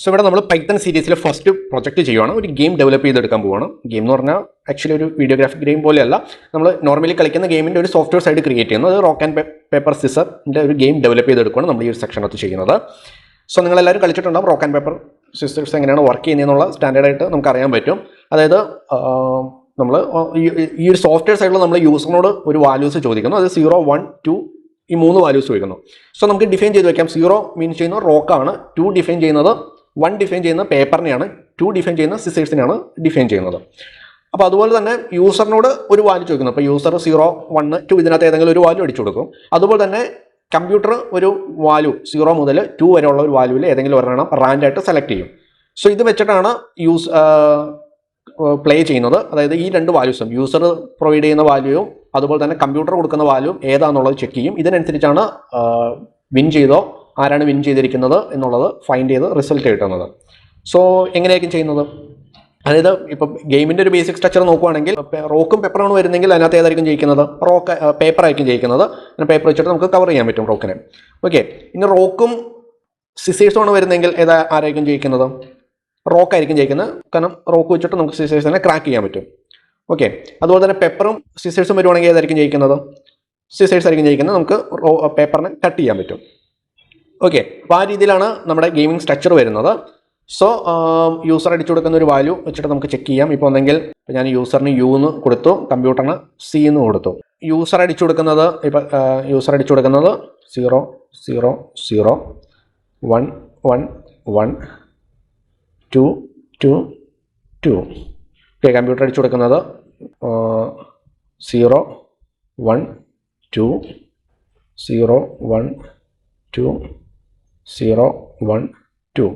So ഇവിടെ നമ്മൾ Python സീരീസിലെ ഫസ്റ്റ് പ്രൊജക്റ്റ് ചെയ്യുവാണ്. ഒരു ഗെയിം ഡെവലപ്പ് ചെയ്തെടുക്കാൻ പോവാണ്. ഗെയിം എന്ന് പറഞ്ഞാൽ ആക്ച്വലി ഒരു വീഡിയോഗ്രാഫിക് ഗെയിം പോലെയല്ല, നമ്മൾ നോർമലി കളിക്കുന്ന ഗെയിമിൻ്റെ ഒരു സോഫ്റ്റ്വെയർ സൈഡ് ക്രിയേറ്റ് ചെയ്യുന്നത്. റോക്ക് ആൻഡ് പേപ്പർ സിസറിൻ്റെ ഒരു ഗെയിം ഡെവലപ്പ് ചെയ്തെടുക്കുകയാണ് നമ്മൾ ഈ ഒരു സെക്ഷനകത്ത് ചെയ്യുന്നത്. സോ നിങ്ങളെല്ലാവരും കളിച്ചിട്ടുണ്ടാകും റോക്ക് ആൻഡ് പേപ്പർ സിസ്റ്റേഴ്സ് എങ്ങനെയാണ് വർക്ക് ചെയ്യുന്നതെന്നുള്ള സ്റ്റാൻഡേർഡായിട്ട് നമുക്ക് അറിയാൻ പറ്റും. അതായത് നമ്മൾ ഈ ഒരു സോഫ്റ്റ്വെയർ സൈഡിൽ നമ്മൾ യൂസറിനോട് ഒരു വാല്യൂസ് ചോദിക്കുന്നു. അത് 0, 1, 2 ഈ 3 വാല്യൂസ് ചോദിക്കുന്നു. സോ നമുക്ക് ഡിഫൈൻ ചെയ്ത് വെക്കാം. 0 മീൻ ചെയ്യുന്നത് റോക്കാണ്, 2 ഡിഫൈൻ ചെയ്യുന്നത് 1 ഡിഫൈൻ ചെയ്യുന്ന പേപ്പറിനെയാണ്, 2 ഡിഫൈൻ ചെയ്യുന്ന സിസേഴ്സിനെയാണ് ഡിഫൈൻ ചെയ്യുന്നത്. അപ്പോൾ അതുപോലെ തന്നെ യൂസറിനോട് ഒരു വാല്യൂ ചോദിക്കുന്നു. അപ്പോൾ യൂസർ 0, 1, 2 ഇതിനകത്ത് ഏതെങ്കിലും ഒരു വാല്യൂ അടിച്ചു കൊടുക്കും. അതുപോലെ തന്നെ കമ്പ്യൂട്ടർ ഒരു വാല്യൂ 0 മുതൽ 2 വരെയുള്ള ഒരു വാല്യൂവിൽ ഏതെങ്കിലും ഒരെണ്ണം റാൻഡായിട്ട് സെലക്ട് ചെയ്യും. സോ ഇത് വെച്ചിട്ടാണ് പ്ലേ ചെയ്യുന്നത്. അതായത് ഈ 2 വാല്യൂസും യൂസർ പ്രൊവൈഡ് ചെയ്യുന്ന വാല്യൂവും അതുപോലെ തന്നെ കമ്പ്യൂട്ടർ കൊടുക്കുന്ന വാല്യൂവും ഏതാണെന്നുള്ളത് ചെക്ക് ചെയ്യും. ഇതിനനുസരിച്ചാണ് വിൻ ചെയ്തോ ആരാണ് വിൻ ചെയ്തിരിക്കുന്നത് എന്നുള്ളത് ഫൈൻഡ് ചെയ്ത് റിസൾട്ട് കിട്ടുന്നത്. സോ എങ്ങനെയായിരിക്കും ചെയ്യുന്നത്? അതായത് ഇപ്പം ഗെയിമിൻ്റെ ഒരു ബേസിക് സ്ട്രക്ചർ നോക്കുവാണെങ്കിൽ റോക്കും പേപ്പറാണ് വരുന്നെങ്കിൽ അതിനകത്ത് ഏതായിരിക്കും ജയിക്കുന്നത്? പേപ്പറായിരിക്കും ജയിക്കുന്നത്. പേപ്പർ വെച്ചിട്ട് നമുക്ക് കവർ ചെയ്യാൻ പറ്റും റോക്കിനെ. ഓക്കെ, ഇനി റോക്കും സിസേഴ്സുമാണ് വരുന്നെങ്കിൽ ആരായിരിക്കും ജയിക്കുന്നത്? റോക്കായിരിക്കും ജയിക്കുന്നത്. കാരണം റോക്ക് വെച്ചിട്ട് നമുക്ക് സിസേഴ്സിനെ ക്രാക്ക് ചെയ്യാൻ പറ്റും. ഓക്കെ, അതുപോലെ തന്നെ പേപ്പറും സിസേഴ്സും വരുവാണെങ്കിൽ ഏതായിരിക്കും ജയിക്കുന്നത്? സിസേഴ്സ് ആയിരിക്കും ജയിക്കുന്നത്. നമുക്ക് പേപ്പറിനെ കട്ട് ചെയ്യാൻ പറ്റും. ഓക്കെ, അപ്പോൾ ആ രീതിയിലാണ് നമ്മുടെ ഗെയിമിംഗ് സ്ട്രക്ചർ വരുന്നത്. സോ യൂസർ അടിച്ചു കൊടുക്കുന്ന ഒരു വാല്യൂ വെച്ചിട്ട് നമുക്ക് ചെക്ക് ചെയ്യാം. ഇപ്പോൾ ഒന്നെങ്കിൽ ഞാൻ യൂസറിന് U എന്ന് കൊടുത്തു, കമ്പ്യൂട്ടറിന് C എന്ന് കൊടുത്തു. യൂസർ അടിച്ചു കൊടുക്കുന്നത് 0, 0, 0, 1, 1, 1, 2, 2, 2. ഓക്കെ, കമ്പ്യൂട്ടർ അടിച്ചു കൊടുക്കുന്നത് 0, 1, 2, 0, 1, 2, 0, 1, 2.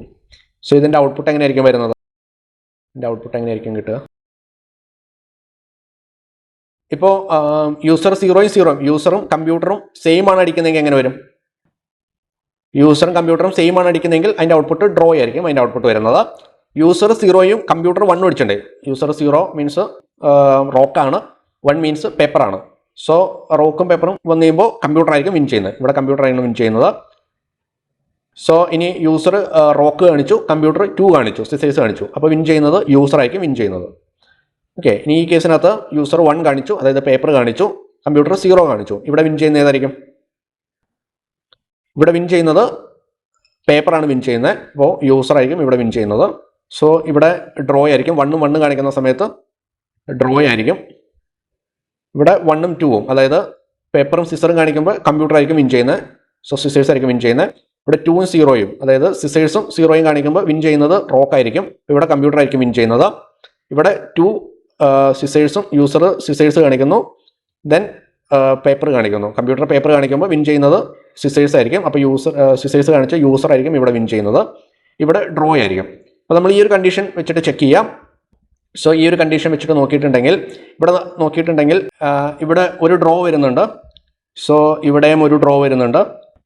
സോ ഇതിൻ്റെ ഔട്ട്പുട്ട് എങ്ങനെയായിരിക്കും വരുന്നത്? ഇതിൻ്റെ ഔട്ട്പുട്ട് എങ്ങനെയായിരിക്കും കിട്ടുക? ഇപ്പോൾ യൂസർ 0യും 0യും യൂസറും കമ്പ്യൂട്ടറും സെയിം ആണ് അടിക്കുന്നതെങ്കിൽ എങ്ങനെ വരും? യൂസറും കമ്പ്യൂട്ടറും സെയിം ആണ് അടിക്കുന്നതെങ്കിൽ അതിൻ്റെ ഔട്ട്പുട്ട് ഡ്രോ ആയിരിക്കും അതിൻ്റെ ഔട്ട്പുട്ട് വരുന്നത്. യൂസർ 0യും കമ്പ്യൂട്ടർ 1 അടിച്ചിട്ടുണ്ട്. യൂസർ 0 മീൻസ് റോക്കാണ്, 1 മീൻസ് പേപ്പറാണ്. സോ റോക്കും പേപ്പറും വന്നു കഴിയുമ്പോൾ കമ്പ്യൂട്ടർ ആയിരിക്കും വിൻ ചെയ്യുന്നത്. ഇവിടെ കമ്പ്യൂട്ടർ ആയിരിക്കും വിൻ ചെയ്യുന്നത്. സോ ഇനി യൂസർ റോക്ക് കാണിച്ചു, കമ്പ്യൂട്ടർ 2 കാണിച്ചു, സിസേഴ്സ് കാണിച്ചു. അപ്പോൾ വിൻ ചെയ്യുന്നത് യൂസർ ആയിരിക്കും വിൻ ചെയ്യുന്നത്. ഓക്കെ, ഇനി ഈ കേസിനകത്ത് യൂസർ 1 കാണിച്ചു, അതായത് പേപ്പർ കാണിച്ചു, കമ്പ്യൂട്ടർ 0 കാണിച്ചു. ഇവിടെ വിൻ ചെയ്യുന്നത് ഏതായിരിക്കും? ഇവിടെ വിൻ ചെയ്യുന്നത് പേപ്പറാണ് വിൻ ചെയ്യുന്നത്. അപ്പോൾ യൂസർ ആയിരിക്കും ഇവിടെ വിൻ ചെയ്യുന്നത്. സോ ഇവിടെ ഡ്രോ ആയിരിക്കും. 1ഉം 1 കാണിക്കുന്ന സമയത്ത് ഡ്രോ ആയിരിക്കും. ഇവിടെ 1ഉം 2ഉം അതായത് പേപ്പറും സിസറും കാണിക്കുമ്പോൾ കമ്പ്യൂട്ടർ ആയിരിക്കും വിൻ ചെയ്യുന്നത്. സോ സിസേഴ്സ് ആയിരിക്കും വിൻ ചെയ്യുന്നത്. ഇവിടെ 2ഉം 0യും അതായത് സിസേഴ്സും 0യും കാണിക്കുമ്പോൾ വിൻ ചെയ്യുന്നത് റോക്ക് ആയിരിക്കും. ഇവിടെ കമ്പ്യൂട്ടർ ആയിരിക്കും വിൻ ചെയ്യുന്നത്. ഇവിടെ 2 സിസേഴ്സും യൂസർ സിസേഴ്സ് കാണിക്കുന്നു, ദെൻ പേപ്പർ കാണിക്കുന്നു. കമ്പ്യൂട്ടർ പേപ്പർ കാണിക്കുമ്പോൾ വിൻ ചെയ്യുന്നത് സിസേഴ്സ് ആയിരിക്കും. അപ്പോൾ സിസേഴ്സ് കാണിച്ച യൂസർ ആയിരിക്കും ഇവിടെ വിൻ ചെയ്യുന്നത്. ഇവിടെ ഡ്രോ ആയിരിക്കും. അപ്പോൾ നമ്മൾ ഈ ഒരു കണ്ടീഷൻ വെച്ചിട്ട് ചെക്ക് ചെയ്യാം. സോ ഈ ഒരു കണ്ടീഷൻ വെച്ചിട്ട് നോക്കിയിട്ടുണ്ടെങ്കിൽ ഇവിടെ ഒരു ഡ്രോ വരുന്നുണ്ട്. സോ ഇവിടെയും ഒരു ഡ്രോ വരുന്നുണ്ട്,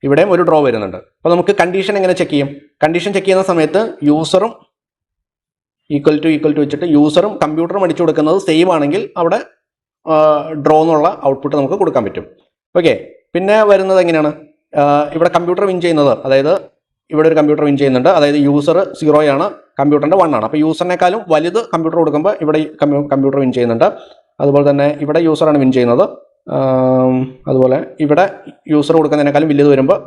ഇവിടെയും ഒരു ഡ്രോ വരുന്നുണ്ട്. അപ്പോൾ നമുക്ക് കണ്ടീഷൻ എങ്ങനെ ചെക്ക് ചെയ്യും? കണ്ടീഷൻ ചെക്ക് ചെയ്യുന്ന സമയത്ത് യൂസറും ഈക്വൽ ടു വെച്ചിട്ട് യൂസറും കമ്പ്യൂട്ടറും അടിച്ചു കൊടുക്കുന്നത് സെയിം ആണെങ്കിൽ അവിടെ ഡ്രോ എന്നുള്ള ഔട്ട്പുട്ട് നമുക്ക് കൊടുക്കാൻ പറ്റും. ഓക്കെ, പിന്നെ വരുന്നത് എങ്ങനെയാണ്? ഇവിടെ കമ്പ്യൂട്ടർ വിൻ ചെയ്യുന്നത്, അതായത് ഇവിടെ ഒരു കമ്പ്യൂട്ടർ വിൻ ചെയ്യുന്നുണ്ട്, അതായത് യൂസർ 0 ആണ്, കമ്പ്യൂട്ടറിൻ്റെ 1 ആണ്. അപ്പോൾ യൂസറിനേക്കാളും വലുത് കമ്പ്യൂട്ടർ കൊടുക്കുമ്പോൾ ഇവിടെ കമ്പ്യൂട്ടർ വിൻ ചെയ്യുന്നുണ്ട്. അതുപോലെ തന്നെ ഇവിടെ യൂസറാണ് വിൻ ചെയ്യുന്നത്. അതുപോലെ ഇവിടെ യൂസർ കൊടുക്കുന്നതിനേക്കാളും വലിയത് വരുമ്പോൾ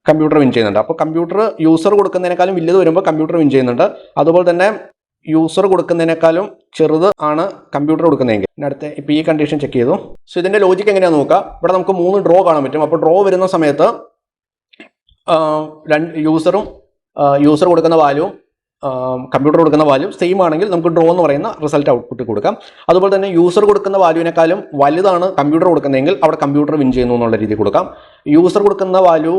കമ്പ്യൂട്ടർ വിൻ ചെയ്യുന്നുണ്ട്. അപ്പോൾ കമ്പ്യൂട്ടർ യൂസർ കൊടുക്കുന്നതിനേക്കാളും വലിയത് വരുമ്പോൾ കമ്പ്യൂട്ടർ വിൻ ചെയ്യുന്നുണ്ട്. അതുപോലെ തന്നെ യൂസർ കൊടുക്കുന്നതിനേക്കാളും ചെറുത് ആണ് കമ്പ്യൂട്ടർ കൊടുക്കുന്നതെങ്കിൽ ഇപ്പോൾ ഈ കണ്ടീഷൻ ചെക്ക് ചെയ്തു. സോ ഇതിൻ്റെ ലോജിക്ക് എങ്ങനെയാണെന്ന് നോക്കാം. ഇവിടെ നമുക്ക് 3 ഡ്രോ കാണാൻ പറ്റും. അപ്പോൾ ഡ്രോ വരുന്ന സമയത്ത് യൂസർ കൊടുക്കുന്ന വാല്യൂവും കമ്പ്യൂട്ടർ കൊടുക്കുന്ന വാല്യൂ സെയിം ആണെങ്കിൽ നമുക്ക് ഡ്രോ എന്ന് പറയുന്ന റിസൾട്ട് ഔട്ട്പുട്ട് കൊടുക്കാം. അതുപോലെ തന്നെ യൂസർ കൊടുക്കുന്ന വാല്യൂവിനേക്കാളും വലുതാണ് കമ്പ്യൂട്ടർ കൊടുക്കുന്നതെങ്കിൽ അവിടെ കമ്പ്യൂട്ടർ വിൻ ചെയ്യുന്നു എന്നുള്ള രീതിയിൽ കൊടുക്കാം. യൂസർ കൊടുക്കുന്ന വാല്യൂ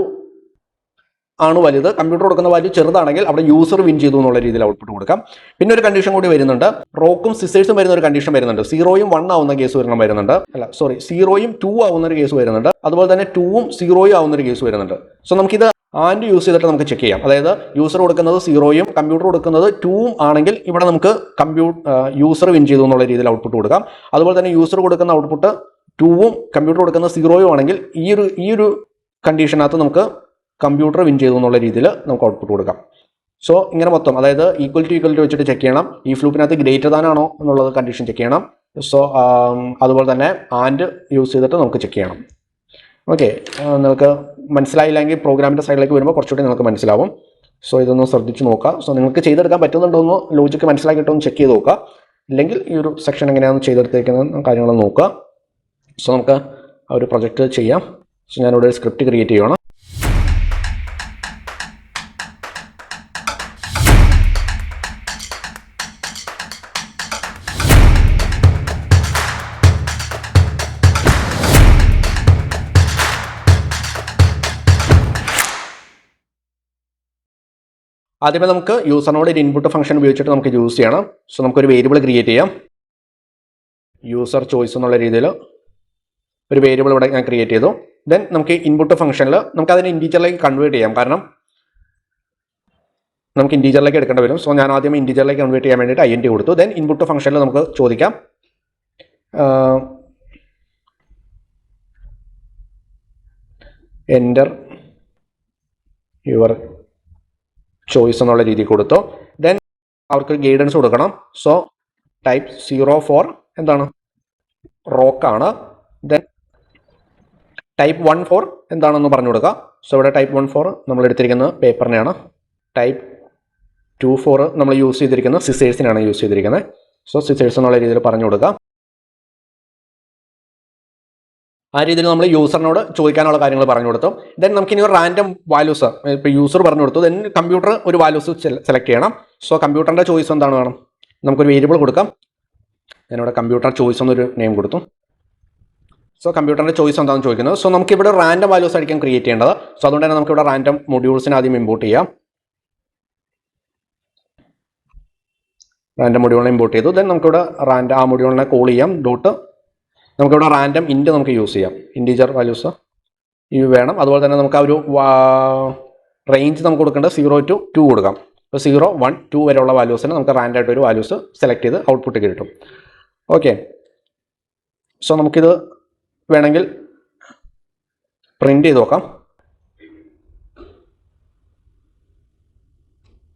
ആണ് വലുത്, കമ്പ്യൂട്ടർ കൊടുക്കുന്ന വാല്യൂ ചെറുതാണെങ്കിൽ അവിടെ യൂസർ വിൻ ചെയ്തു എന്നുള്ള രീതിയിൽ ഔട്ട്പുട്ട് കൊടുക്കാം. പിന്നെ ഒരു കണ്ടീഷൻ കൂടി വരുന്നുണ്ട്. റോക്കും സിസേഴ്സും വരുന്ന ഒരു കണ്ടീഷൻ വരുന്നുണ്ട്. 0യും 1 ആവുന്ന കേസ് വരുന്നുണ്ട്. 0യും 2 ആവുന്ന ഒരു കേസ് വരുന്നുണ്ട്. അതുപോലെ തന്നെ 2ഉം 0യും ആവുന്ന ഒരു കേസ് വരുന്നുണ്ട്. സോ നമുക്കിത് ആൻഡ് യൂസ് ചെയ്തിട്ട് നമുക്ക് ചെക്ക് ചെയ്യാം. അതായത് യൂസർ കൊടുക്കുന്നത് 0യും കമ്പ്യൂട്ടർ കൊടുക്കുന്നത് 2ഉം ആണെങ്കിൽ ഇവിടെ നമുക്ക് യൂസർ വിൻ ചെയ്തു എന്നുള്ള രീതിയിൽ ഔട്ട്പുട്ട് കൊടുക്കാം. അതുപോലെ തന്നെ യൂസർ കൊടുക്കുന്ന ഔട്ട്പുട്ട് 2ഉം കമ്പ്യൂട്ടർ കൊടുക്കുന്ന 0യും ആണെങ്കിൽ ഈ ഒരു കണ്ടീഷനകത്ത് നമുക്ക് കമ്പ്യൂട്ടർ വിൻ ചെയ്തു എന്നുള്ള രീതിയിൽ നമുക്ക് ഔട്ട്പുട്ട് കൊടുക്കാം. സോ ഇങ്ങനെ മൊത്തം, അതായത് ഈക്വൽ ടു വെച്ചിട്ട് ചെക്ക് ചെയ്യണം. ഈ ഫ്ലൂപ്പിനകത്ത് ഗ്രേറ്റർ ദാൻ ആണോ എന്നുള്ളത് കണ്ടീഷൻ ചെക്ക് ചെയ്യണം. സോ അതുപോലെ തന്നെ ആൻഡ് യൂസ് ചെയ്തിട്ട് നമുക്ക് ചെക്ക് ചെയ്യണം. ഓക്കെ, നിങ്ങൾക്ക് മനസ്സിലായില്ലെങ്കിൽ പ്രോഗ്രാമിൻ്റെ സൈഡിലേക്ക് വരുമ്പോൾ കുറച്ചുകൂടി നിങ്ങൾക്ക് മനസ്സിലാവും. സോ ഇതൊന്ന് ശ്രദ്ധിച്ച് നോക്കുക. സോ നിങ്ങൾക്ക് ചെയ്തെടുക്കാൻ പറ്റുന്നുണ്ടോ എന്ന് ലോജിക്ക് മനസ്സിലാക്കിയിട്ടൊന്ന് ചെക്ക് ചെയ്ത് നോക്കുക. ഇല്ലെങ്കിൽ ഈ ഒരു സെക്ഷൻ എങ്ങനെയാണ് ചെയ്തെടുത്തേക്കുന്ന കാര്യങ്ങൾ നോക്കുക. സോ നമുക്ക് ആ ഒരു പ്രൊജക്റ്റ് ചെയ്യാം. സോ ഞാനിവിടെ ഒരു സ്ക്രിപ്റ്റ് ക്രിയേറ്റ് ചെയ്യുകയാണ്. ആദ്യമേ നമുക്ക് യൂസറിനോട് ഒരു ഇൻപുട്ട് ഫംഗ്ഷൻ ഉപയോഗിച്ചിട്ട് നമുക്ക് യൂസ് ചെയ്യണം. സോ നമുക്കൊരു വേരിയബിൾ ക്രിയേറ്റ് ചെയ്യാം. യൂസർ ചോയ്സ് എന്നുള്ള രീതിയിൽ ഒരു വേരിയബിൾ ഇവിടെ ഞാൻ ക്രിയേറ്റ് ചെയ്തു. ദെൻ നമുക്ക് ഇൻപുട്ട് ഫംഗ്ഷനിൽ നമുക്ക് അതിനെ ഇൻറ്റീജറിലേക്ക് കൺവേർട്ട് ചെയ്യാം. കാരണം നമുക്ക് ഇൻറ്റീജറിലേക്ക് എടുക്കേണ്ടി വരും. സോ ഞാൻ ആദ്യം ഇൻറ്റീജറിലേക്ക് കൺവേർട്ട് ചെയ്യാൻ വേണ്ടിയിട്ട് INT കൊടുത്തു. ദെൻ ഇൻപുട്ട് ഫംഗ്ഷനിൽ നമുക്ക് ചോദിക്കാം എൻ്റർ യുവർ ചോയ്സ് എന്നുള്ള രീതി കൊടുത്തു. ദെൻ അവർക്ക് ഗൈഡൻസ് കൊടുക്കണം. സോ ടൈപ്പ് 04 എന്താണ്, റോക്കാണ്. ദെൻ ടൈപ്പ് 14 എന്താണെന്ന് പറഞ്ഞു കൊടുക്കുക. സോ ഇവിടെ ടൈപ്പ് 14 നമ്മൾ എടുത്തിരിക്കുന്നത് പേപ്പറിനെയാണ്. ടൈപ്പ് 24 നമ്മൾ യൂസ് ചെയ്തിരിക്കുന്നത് സിസേഴ്സിനാണ് യൂസ് ചെയ്തിരിക്കുന്നത്. സോ സിസേഴ്സ് എന്നുള്ള രീതിയിൽ പറഞ്ഞു കൊടുക്കുക. ആ രീതിയിൽ നമ്മൾ യൂസറിനോട് ചോദിക്കാനുള്ള കാര്യങ്ങൾ പറഞ്ഞു കൊടുത്തു. ദെൻ നമുക്കിനി ഒരു റാൻഡം വാല്യൂസ് ഇപ്പോൾ യൂസർ പറഞ്ഞു കൊടുത്തു. ദെൻ കമ്പ്യൂട്ടർ ഒരു വാല്യൂസ് സെലക്ട് ചെയ്യണം. സോ കമ്പ്യൂട്ടറിൻ്റെ ചോയ്സ് എന്താണ് വേണം, നമുക്കൊരു വേരിയബിൾ കൊടുക്കാം. ഞാനിവിടെ കമ്പ്യൂട്ടർ ചോയ്സ് എന്നൊരു നെയിം കൊടുത്തു. സോ കമ്പ്യൂട്ടറിൻ്റെ ചോയ്സ് എന്താണെന്ന് ചോദിക്കുന്നത്. സോ നമുക്കിവിടെ റാൻഡം വാല്യൂസ് ആയിരിക്കും ക്രിയേറ്റ് ചെയ്യേണ്ടത്. സോ അതുകൊണ്ട് തന്നെ നമുക്കിവിടെ റാൻഡം മൊഡ്യൂൾസിന് ആദ്യം ഇമ്പോർട്ട് ചെയ്യാം. റാൻഡം മൊഡ്യൂളിനെ ഇമ്പോർട്ട് ചെയ്തു. ദെൻ നമുക്കിവിടെ ആ മൊഡ്യൂളിനെ കോൾ ചെയ്യാം. ഡോട്ട് നമുക്കിവിടെ റാൻഡം ഇൻറ്റ് നമുക്ക് യൂസ് ചെയ്യാം. ഇൻറ്റീജർ വാല്യൂസ് ഇവ വേണം. അതുപോലെ തന്നെ നമുക്ക് ആ ഒരു റേഞ്ച് നമുക്ക് കൊടുക്കേണ്ടത് 0 to 2 കൊടുക്കാം. ഇപ്പോൾ 0, 1, 2 വരെയുള്ള വാല്യൂസിന് നമുക്ക് റാൻഡായിട്ട് ഒരു വാല്യൂസ് സെലക്ട് ചെയ്ത് ഔട്ട്പുട്ട് കിട്ടും. ഓക്കെ, സോ നമുക്കിത് വേണമെങ്കിൽ പ്രിൻ്റ് ചെയ്ത് നോക്കാം.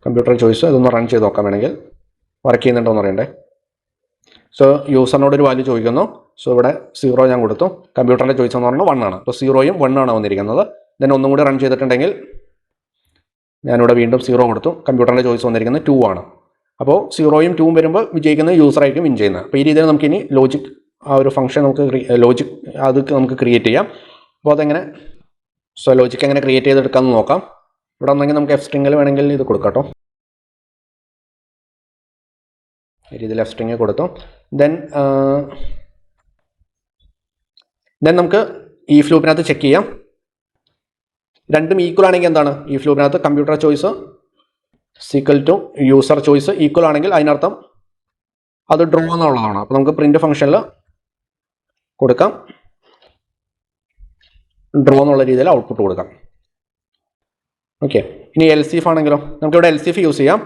കമ്പ്യൂട്ടർ ചോയ്സ് ഇതൊന്ന് റൺ ചെയ്ത് നോക്കാം, വേണമെങ്കിൽ വർക്ക് ചെയ്യുന്നുണ്ടോ എന്ന് അറിയണ്ടേ. സോ യൂസറിനോട് ഒരു വാല്യൂ ചോദിക്കുന്നു. സോ ഇവിടെ 0 ഞാൻ കൊടുത്തു. കമ്പ്യൂട്ടറിൻ്റെ ചോയ്സ് എന്ന് പറഞ്ഞാൽ 1 ആണ്. അപ്പോൾ 0യും 1 ആണ് വന്നിരിക്കുന്നത്. ദെൻ ഒന്നും കൂടി റൺ ചെയ്തിട്ടുണ്ടെങ്കിൽ ഞാനിവിടെ വീണ്ടും 0 കൊടുത്തു. കമ്പ്യൂട്ടറിൻ്റെ ചോയ്സ് വന്നിരിക്കുന്നത് 2 ആണ്. അപ്പോൾ 0യും 2യും വരുമ്പോൾ വിജയിക്കുന്ന യൂസറായിരിക്കും വിൻ ചെയ്യുന്നത്. അപ്പോൾ ഈ രീതിയിൽ നമുക്കിനി ലോജിക് ആ ഒരു ഫംഗ്ഷൻ നമുക്ക് ലോജിക് അത് നമുക്ക് ക്രിയേറ്റ് ചെയ്യാം. അപ്പോൾ അതെങ്ങനെ, സോ ലോജിക് എങ്ങനെ ക്രിയേറ്റ് ചെയ്തെടുക്കാമെന്ന് നോക്കാം. ഇവിടെ ഒന്നെങ്കിൽ നമുക്ക് എഫ് സ്ട്രിങ്ങിൽ വേണമെങ്കിൽ ഇത് കൊടുക്കാം കേട്ടോ. ഈ രീതിയിൽ എഫ് സ്ട്രിങ് കൊടുത്തു. ദെൻ നമുക്ക് ഈ ഫ്ലൂപ്പിനകത്ത് ചെക്ക് ചെയ്യാം. രണ്ടും ഈക്വൽ ആണെങ്കിൽ എന്താണ്, ഈ ഫ്ലൂപ്പിനകത്ത് computer choice equal to user choice equal ആണെങ്കിൽ അതിനർത്ഥം അത് ഡ്രോ എന്നുള്ളതാണ്. അപ്പോൾ നമുക്ക് പ്രിന്റ് ഫംഗ്ഷനിൽ കൊടുക്കാം ഡ്രോ എന്നുള്ള രീതിയിൽ ഔട്ട്പുട്ട് കൊടുക്കാം. ഓക്കെ, ഇനി LCF ആണെങ്കിലോ നമുക്കിവിടെ LCF യൂസ് ചെയ്യാം.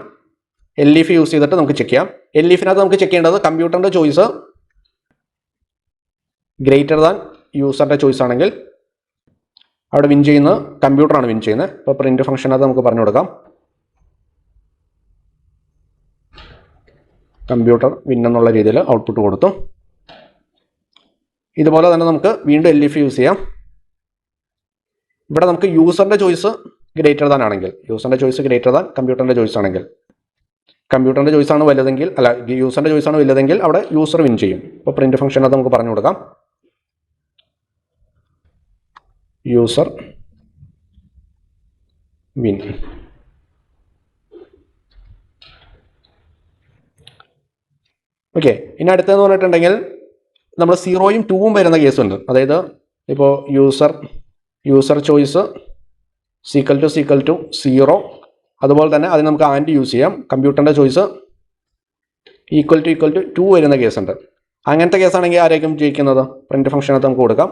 LEF യൂസ് ചെയ്തിട്ട് നമുക്ക് ചെക്ക് ചെയ്യാം. LEFനകത്ത് നമുക്ക് ചെക്ക് ചെയ്യേണ്ടത് കമ്പ്യൂട്ടറിൻ്റെ ചോയ്സ് ഗ്രേറ്റർ ദാൻ യൂസറിൻ്റെ ചോയ്സ് ആണെങ്കിൽ അവിടെ വിൻ ചെയ്യുന്നത് കമ്പ്യൂട്ടറാണ് വിൻ ചെയ്യുന്നത്. ഇപ്പോൾ പ്രിന്റ് ഫംഗ്ഷനകത്ത് നമുക്ക് പറഞ്ഞു കൊടുക്കാം കമ്പ്യൂട്ടർ വിൻ എന്നുള്ള രീതിയിൽ ഔട്ട്പുട്ട് കൊടുത്തു. ഇതുപോലെ തന്നെ നമുക്ക് വീണ്ടും LEF യൂസ് ചെയ്യാം. ഇവിടെ നമുക്ക് യൂസറിൻ്റെ ചോയ്സ് ഗ്രേറ്റർ ദാൻ ആണെങ്കിൽ, യൂസറിൻ്റെ ചോയ്സ് ഗ്രേറ്റർ ദാൻ കമ്പ്യൂട്ടറിൻ്റെ ചോയ്സ് ആണെങ്കിൽ, കമ്പ്യൂട്ടറിൻ്റെ ചോയ്സ് ആണ് വലുതെങ്കിൽ, അല്ല യൂസറിൻ്റെ ചോയ്സ് ആണ് വലുതെങ്കിൽ അവിടെ യൂസർ വിൻ ചെയ്യും. അപ്പോൾ പ്രിന്റ് ഫംഗ്ഷനകത്ത് നമുക്ക് പറഞ്ഞു കൊടുക്കാം യൂസർ വിൻ. ഓക്കെ, ഇനി അടുത്തതെന്ന് പറഞ്ഞിട്ടുണ്ടെങ്കിൽ നമ്മൾ 0യും 2വും വരുന്ന കേസുണ്ട്. അതായത് ഇപ്പോൾ യൂസർ ചോയ്സ് സീക്വൽ ടു 0, അതുപോലെ തന്നെ അതിന് നമുക്ക് ആൻഡ് യൂസ് ചെയ്യാം. കമ്പ്യൂട്ടറിൻ്റെ ചോയ്സ് ഈക്വൽ ടു 2 വരുന്ന കേസുണ്ട്. അങ്ങനത്തെ കേസാണെങ്കിൽ ആരായിരിക്കും ജയിക്കുന്നത്, പ്രിന്റ് ഫംഗ്ഷനകത്ത് നമുക്ക് കൊടുക്കാം.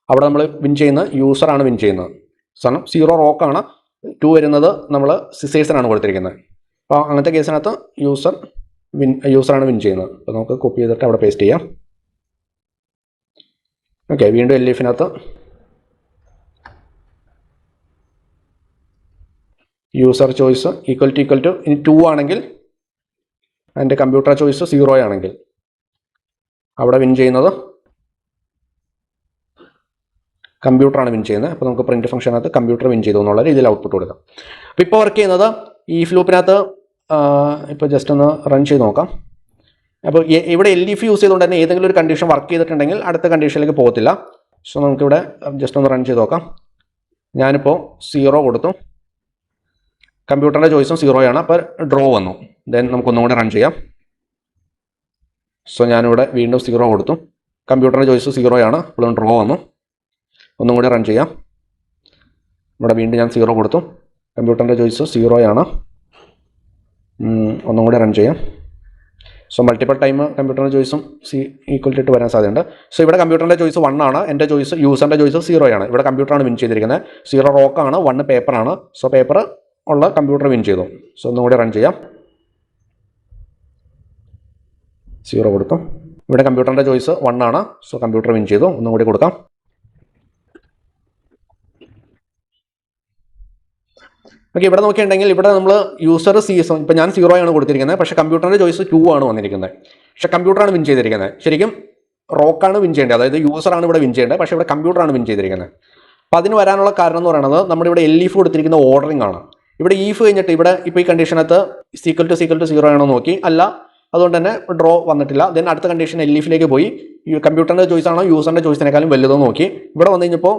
അവിടെ നമ്മൾ വിൻ ചെയ്യുന്നത് യൂസറാണ് വിൻ ചെയ്യുന്നത്. കാരണം 0 റോക്കാണ്, 2 വരുന്നത് നമ്മൾ സിസേഴ്സിനാണ് കൊടുത്തിരിക്കുന്നത്. അപ്പോൾ അങ്ങനത്തെ കേസിനകത്ത് യൂസറാണ് വിൻ ചെയ്യുന്നത്. അപ്പോൾ നമുക്ക് കോപ്പി ചെയ്തിട്ട് അവിടെ പേസ്റ്റ് ചെയ്യാം. ഓക്കെ, വീണ്ടും LEFനകത്ത് യൂസർ ചോയ്സ് ഈക്വൽ ടു ഇനി 2 ആണെങ്കിൽ അതിൻ്റെ കമ്പ്യൂട്ടർ ചോയ്സ് 0 ആണെങ്കിൽ അവിടെ വിൻ ചെയ്യുന്നത് കമ്പ്യൂട്ടറാണ് വിൻ ചെയ്യുന്നത്. അപ്പോൾ നമുക്ക് പ്രിൻറ്റ് ഫംഗ്ഷനകത്ത് കമ്പ്യൂട്ടർ വിൻ ചെയ്തു എന്നുള്ള രീതിയിൽ ഔട്ട്പുട്ട് കൊടുക്കാം. അപ്പോൾ ഇപ്പോൾ വർക്ക് ചെയ്യുന്നത് ഈ ലൂപ്പിനകത്ത് ഇപ്പോൾ ജസ്റ്റ് ഒന്ന് റൺ ചെയ്ത് നോക്കാം. അപ്പോൾ ഇവിടെ LF യൂസ് ചെയ്തുകൊണ്ട് തന്നെ ഏതെങ്കിലും ഒരു കണ്ടീഷൻ വർക്ക് ചെയ്തിട്ടുണ്ടെങ്കിൽ അടുത്ത കണ്ടീഷനിലേക്ക് പോകത്തില്ല. സോ നമുക്കിവിടെ ജസ്റ്റ് ഒന്ന് റൺ ചെയ്ത് നോക്കാം. ഞാനിപ്പോൾ 0 കൊടുത്തു, കമ്പ്യൂട്ടറിൻ്റെ ചോയ്സും 0 ആണ്. അപ്പോൾ ഡ്രോ വന്നു. ദെൻ നമുക്കൊന്നും കൂടെ റൺ ചെയ്യാം. സോ ഞാനിവിടെ വീണ്ടും 0 കൊടുത്തു, കമ്പ്യൂട്ടറിൻ്റെ ചോയ്സ് 0 ആണ്. അപ്പോൾ ഡ്രോ വന്നു. ഒന്നും കൂടി റൺ ചെയ്യാം. ഇവിടെ വീണ്ടും ഞാൻ 0 കൊടുത്തു, കമ്പ്യൂട്ടറിൻ്റെ ചോയ്സ് 0 ആണ്. ഒന്നും കൂടി റൺ ചെയ്യാം. സോ മൾട്ടിപ്പിൾ ടൈം കമ്പ്യൂട്ടറിൻ്റെ ചോയ്സും ഈക്വൽ ടു വരാൻ സാധ്യതയുണ്ട്. സോ ഇവിടെ കമ്പ്യൂട്ടറിൻ്റെ ചോയ്സ് 1 ആണ്, എൻ്റെ ചോയ്സ് യൂസറിൻ്റെ ചോയ്സ് 0 ആണ്. ഇവിടെ കമ്പ്യൂട്ടറാണ് വിൻ ചെയ്തിരിക്കുന്നത്. 0 റോക്കാണ്, 1 പേപ്പറാണ്. സോ പേപ്പർ ഉള്ള കമ്പ്യൂട്ടർ വിൻ ചെയ്തു. സോ ഒന്നും കൂടി റൺ ചെയ്യാം. 0 കൊടുത്തു, ഇവിടെ കമ്പ്യൂട്ടറിൻ്റെ ചോയ്സ് 1 ആണ്. സോ കമ്പ്യൂട്ടർ വിൻ ചെയ്തു. ഒന്നും കൂടി കൊടുക്കാം. ഓക്കെ, ഇവിടെ നോക്കിയിട്ടുണ്ടെങ്കിൽ ഇവിടെ നമ്മൾ യൂസർ ഇപ്പോൾ ഞാൻ 0 ആണ് കൊടുത്തിരിക്കുന്നത്, പക്ഷേ കമ്പ്യൂട്ടറിൻ്റെ ചോയ്സ് 2 ആണ് വന്നിരിക്കുന്നത്. പക്ഷേ കമ്പ്യൂട്ടറാണ് വിൻ ചെയ്തിരിക്കുന്നത്. ശരിക്കും റോക്കാണ് വിൻ ചെയ്യേണ്ടത്, അതായത് യൂസറാണ് ഇവിടെ വിൻ ചെയ്യേണ്ടത്, പക്ഷേ ഇവിടെ കമ്പ്യൂട്ടറാണ് വിൻ ചെയ്തിരിക്കുന്നത്. അപ്പോൾ അതിന് വരാനുള്ള കാരണം എന്ന് പറയുന്നത് നമ്മുടെ ഇവിടെ LF കൊടുത്തിരിക്കുന്ന ഓർഡറിംഗ് ആണ്. ഇവിടെ ഈഫ് കഴിഞ്ഞിട്ട് ഇവിടെ ഇപ്പോൾ ഈ കണ്ടീഷനകത്ത് സീക്വൽ ടു 0 ആണോ നോക്കി, അല്ല, അതുകൊണ്ട് തന്നെ ഡ്രോ വന്നിട്ടില്ല. ദെൻ അടുത്ത കണ്ടീഷൻ LFയിലേക്ക് പോയി കമ്പ്യൂട്ടറിൻ്റെ ചോയ്സ് ആണോ യൂസറിൻ്റെ ചോയ്സിനേക്കാളും വലുതെന്ന് നോക്കി. ഇവിടെ വന്നു കഴിഞ്ഞപ്പോൾ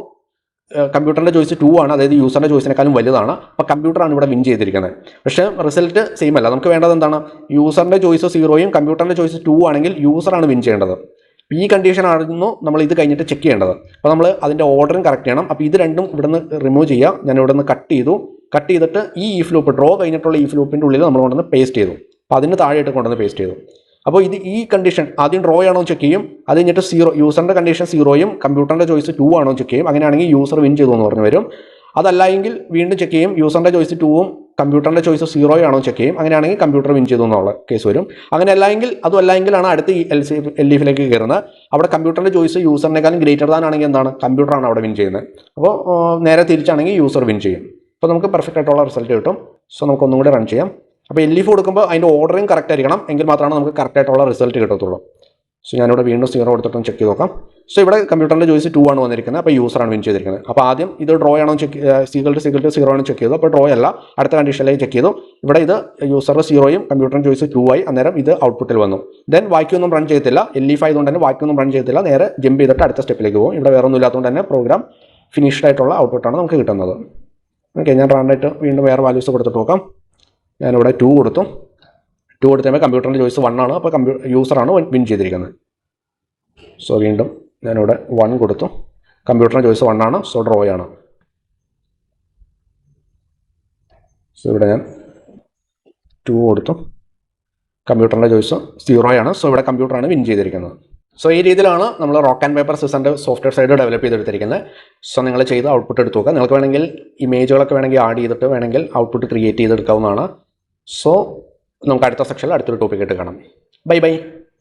കമ്പ്യൂട്ടറിൻ്റെ ചോയ്സ് 2 ആണ്, അതായത് യൂസറിൻ്റെ ചോയ്സിനേക്കാളും വലുതാണ്. അപ്പോൾ കമ്പ്യൂട്ടറാണ് ഇവിടെ വിൻ ചെയ്തിരിക്കുന്നത്. പക്ഷേ റിസൾട്ട് സെയിം അല്ല. നമുക്ക് വേണ്ടത് എന്താണ്? യൂസറിൻ്റെ ചോയ്സ് 0യും കമ്പ്യൂട്ടറിൻ്റെ ചോയ്സ് 2 ആണെങ്കിൽ യൂസറാണ് വിൻ ചെയ്യേണ്ടത്. ഈ കണ്ടീഷൻ ആയിരുന്നു നമ്മൾ ഇത് കഴിഞ്ഞിട്ട് ചെക്ക് ചെയ്യേണ്ടത്. അപ്പോൾ നമ്മൾ അതിൻ്റെ ഓർഡറും കറക്റ്റ് ചെയ്യണം. അപ്പോൾ ഇത് രണ്ടും ഇവിടുന്ന് റിമൂവ് ചെയ്യുക. ഞാൻ ഇവിടുന്ന് കട്ട് ചെയ്തിട്ട് ഈ ഈഫ് ലൂപ്പ് ഡ്രോ കഴിഞ്ഞിട്ടുള്ള ഈഫ് ലൂപ്പിൻ്റെ ഉള്ളിൽ നമ്മൾ കൊണ്ടുവന്ന് പേസ്റ്റ് ചെയ്തു. അപ്പോൾ അതിന് താഴെയായിട്ട് കൊണ്ടുവന്ന് പേസ്റ്റ് ചെയ്തു. അപ്പോൾ ഈ കണ്ടീഷൻ ആദ്യം ഡ്രോ ആണോ ചെക്ക് ചെയ്യും, അത് കഴിഞ്ഞിട്ട് 0 യൂസറിൻ്റെ കണ്ടീഷൻ 0യും കമ്പ്യൂട്ടറിൻ്റെ ചോയ്സ് 2 ആണോ ചെക്ക് ചെയ്യും. അങ്ങനെയാണെങ്കിൽ യൂസർ വിൻ ചെയ്തു എന്ന് പറഞ്ഞു വരും. അതല്ല എങ്കിൽ വീണ്ടും ചെക്ക് ചെയ്യും, യൂസറിൻ്റെ ചോയ്സ് 2ഉം കമ്പ്യൂട്ടറിൻ്റെ ചോയ്സ് 0 ആണോ ചെക്ക് ചെയ്യും. അങ്ങനെയാണെങ്കിൽ കമ്പ്യൂട്ടർ വിൻ ചെയ്തു എന്നുള്ള കേസ് വരും. അങ്ങനെ അതുമല്ല എങ്കിലാണ് അടുത്ത LFയിലേക്ക് കയറുന്നത്. അവിടെ കമ്പ്യൂട്ടറിൻ്റെ ചോയ്സ് യൂസറിനേക്കാളും ഗ്രേറ്റർ ദാൻ ആണെങ്കിൽ എന്താണ്, കമ്പ്യൂട്ടറാണ് അവിടെ വിൻ ചെയ്യുന്നത്. അപ്പോൾ നേരെ തിരിച്ചാണെങ്കിൽ യൂസർ വിൻ ചെയ്യും. അപ്പോൾ നമുക്ക് പെർഫെക്റ്റ് ആയിട്ടുള്ള റിസൾട്ട് കിട്ടും. സോ നമുക്കൊന്നും കൂടി റൺ ചെയ്യാം. അപ്പോൾ LF കൊടുക്കുമ്പോൾ അതിൻ്റെ ഓർഡറിങ് കറക്റ്റ് ആയിരിക്കണം, എങ്കിൽ മാത്രമാണ് നമുക്ക് കറക്റ്റ് ആയിട്ടുള്ള റിസൾട്ട് കിട്ടത്തുള്ളൂ. സോ ഞാനിവിടെ വീണ്ടും 0 കൊടുത്തിട്ടൊന്ന് ചെക്ക് ചെയ്ത് നോക്കാം. സോ ഇവിടെ കമ്പ്യൂട്ടറിൻ്റെ ചോയ്സ് 2 ആണ് വന്നിരിക്കുന്നത്, അപ്പോൾ യൂസറാണ് വിൻ ചെയ്തിരിക്കുന്നത്. അപ്പോൾ ആദ്യം ഇത് ഡ്രോ ആണോ സീക്വൽ ടു 0 ആണ് ചെക്ക് ചെയ്തു. അപ്പോൾ ഡ്രോ അല്ല, അടുത്ത കണ്ടീഷനിലേക്ക് ചെക്ക് ചെയ്തു. ഇവിടെ ഇത് യൂസറിൻ്റെ 0യും കമ്പ്യൂട്ടറിൻ്റെ ചോയ്സ് 2 ആയി. അന്നേരം ഇത് ഔട്ട്പുട്ടിൽ വന്നു. ദെൻ ബാക്കിയൊന്നും റൺ ചെയ്യത്തില്ല, LF ആയതുകൊണ്ട് തന്നെ ബാക്കിയൊന്നും റൺ ചെയ്യത്തില്ല, നേരെ ജമ്പ് ചെയ്തിട്ട് അടുത്ത സ്റ്റെപ്പിലേക്ക് പോകും. ഇവിടെ വേറെ ഒന്നും ഇല്ലാത്തതുകൊണ്ട് തന്നെ പ്രോഗ്രാം ഫിനിഷ്ഡ് ആയിട്ടുള്ള ഔട്ട്പുട്ടാണ് നമുക്ക് കിട്ടുന്നത്. ഓക്കെ, ഞാൻ റാൻഡായിട്ട് വീണ്ടും വേറെ വാല്യൂസ് കൊടുത്തിട്ട് നോക്കാം. ഞാനിവിടെ 2 കൊടുത്തു. 2 കൊടുത്തുമ്പോൾ കമ്പ്യൂട്ടറിൻ്റെ ചോയ്സ് 1 ആണ്, അപ്പോൾ യൂസറാണ് വിൻ ചെയ്തിരിക്കുന്നത്. സോ വീണ്ടും ഞാനിവിടെ 1 കൊടുത്തു, കമ്പ്യൂട്ടറിൻ്റെ ചോയ്സ് 1 ആണ്. സോ ഡ്രോ ആണ്. സോ ഇവിടെ ഞാൻ 2 കൊടുത്തു, കമ്പ്യൂട്ടറിൻ്റെ ചോയ്സ് 0 ആണ്. സോ ഇവിടെ കമ്പ്യൂട്ടറാണ് വിൻ ചെയ്തിരിക്കുന്നത്. സോ ഈ രീതിയിലാണ് നമ്മൾ റോക്ക് ആൻഡ് പേപ്പർ സിസ്റ്ററിൻ്റെ സോഫ്റ്റ്വെയർ സൈഡ് ഡെവലപ്പ് ചെയ്തെടുത്തിരിക്കുന്നത്. സോ നിങ്ങൾ ചെയ്ത് ഔട്ട്പുട്ട് എടുത്ത് നോക്കുക. നിങ്ങൾക്ക് വേണമെങ്കിൽ ഇമേജുകളൊക്കെ വേണമെങ്കിൽ ആഡ് ചെയ്തിട്ട് വേണമെങ്കിൽ ഔട്ട്പുട്ട് ക്രിയേറ്റ് ചെയ്തെടുക്കാവുന്നതാണ്. സോ നമുക്ക് അടുത്ത സെക്ഷനിൽ അടുത്തൊരു ടോപ്പിക്കായിട്ട് കാണാം. Bye bye.